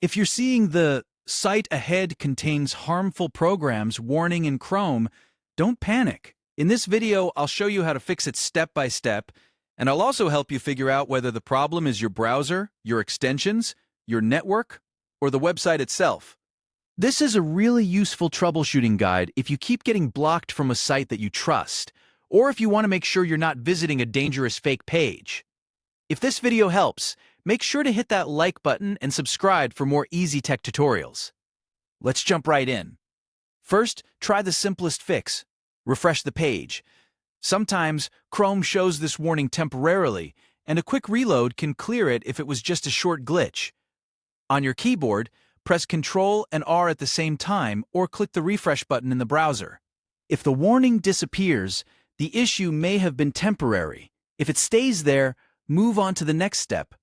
If you're seeing the "Site ahead contains harmful programs" warning in Chrome, don't panic. In this video, I'll show you how to fix it step by step, and I'll also help you figure out whether the problem is your browser, your extensions, your network, or the website itself. This is a really useful troubleshooting guide if you keep getting blocked from a site that you trust, or if you want to make sure you're not visiting a dangerous fake page. If this video helps, make sure to hit that like button and subscribe for more easy tech tutorials. Let's jump right in. First, try the simplest fix. Refresh the page. Sometimes Chrome shows this warning temporarily, and a quick reload can clear it if it was just a short glitch. On your keyboard, press Ctrl and R at the same time or click the refresh button in the browser. If the warning disappears, the issue may have been temporary. If it stays there, move on to the next step.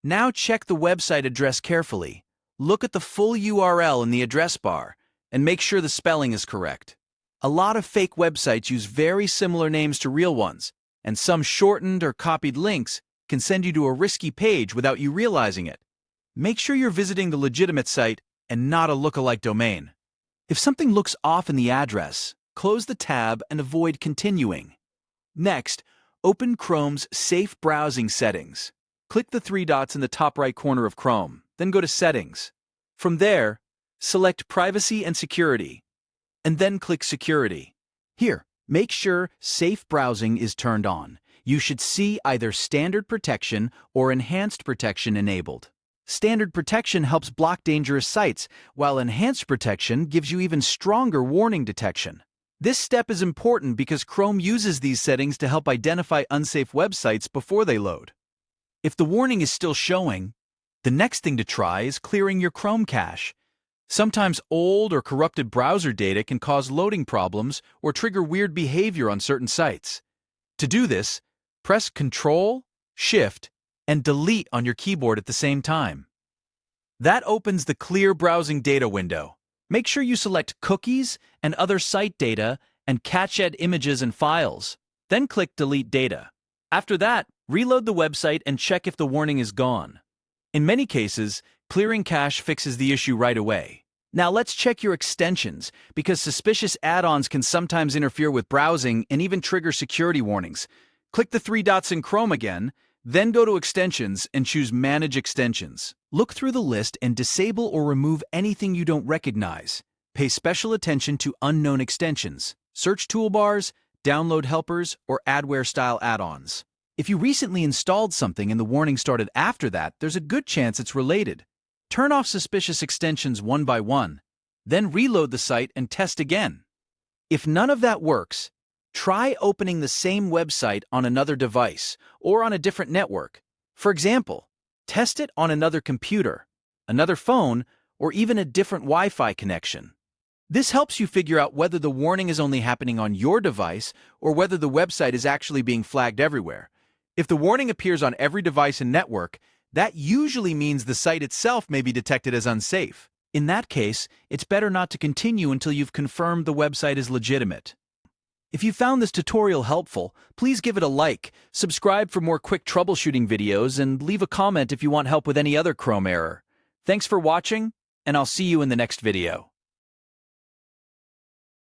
Now check the website address carefully. Look at the full URL in the address bar and make sure the spelling is correct. A lot of fake websites use very similar names to real ones, and some shortened or copied links can send you to a risky page without you realizing it. Make sure you're visiting the legitimate site and not a lookalike domain. If something looks off in the address, close the tab and avoid continuing. Next, open Chrome's Safe Browsing settings. Click the three dots in the top right corner of Chrome, then go to Settings. From there, select Privacy and Security, and then click Security. Here, make sure Safe Browsing is turned on. You should see either Standard Protection or Enhanced Protection enabled. Standard Protection helps block dangerous sites, while Enhanced Protection gives you even stronger warning detection. This step is important because Chrome uses these settings to help identify unsafe websites before they load. If the warning is still showing, the next thing to try is clearing your Chrome cache. Sometimes old or corrupted browser data can cause loading problems or trigger weird behavior on certain sites. To do this, press Ctrl, Shift, and Delete on your keyboard at the same time. That opens the Clear Browsing Data window. Make sure you select Cookies and other site data and cached images and files. Then click Delete Data. After that, reload the website and check if the warning is gone. In many cases, clearing cache fixes the issue right away. Now let's check your extensions, because suspicious add-ons can sometimes interfere with browsing and even trigger security warnings. Click the three dots in Chrome again, then go to Extensions and choose Manage Extensions. Look through the list and disable or remove anything you don't recognize. Pay special attention to unknown extensions, search toolbars, download helpers, or adware-style add-ons. If you recently installed something and the warning started after that, there's a good chance it's related. Turn off suspicious extensions one by one, then reload the site and test again. If none of that works, try opening the same website on another device or on a different network. For example, test it on another computer, another phone, or even a different Wi-Fi connection. This helps you figure out whether the warning is only happening on your device or whether the website is actually being flagged everywhere. If the warning appears on every device and network, that usually means the site itself may be detected as unsafe. In that case, it's better not to continue until you've confirmed the website is legitimate. If you found this tutorial helpful, please give it a like, subscribe for more quick troubleshooting videos, and leave a comment if you want help with any other Chrome error. Thanks for watching, and I'll see you in the next video.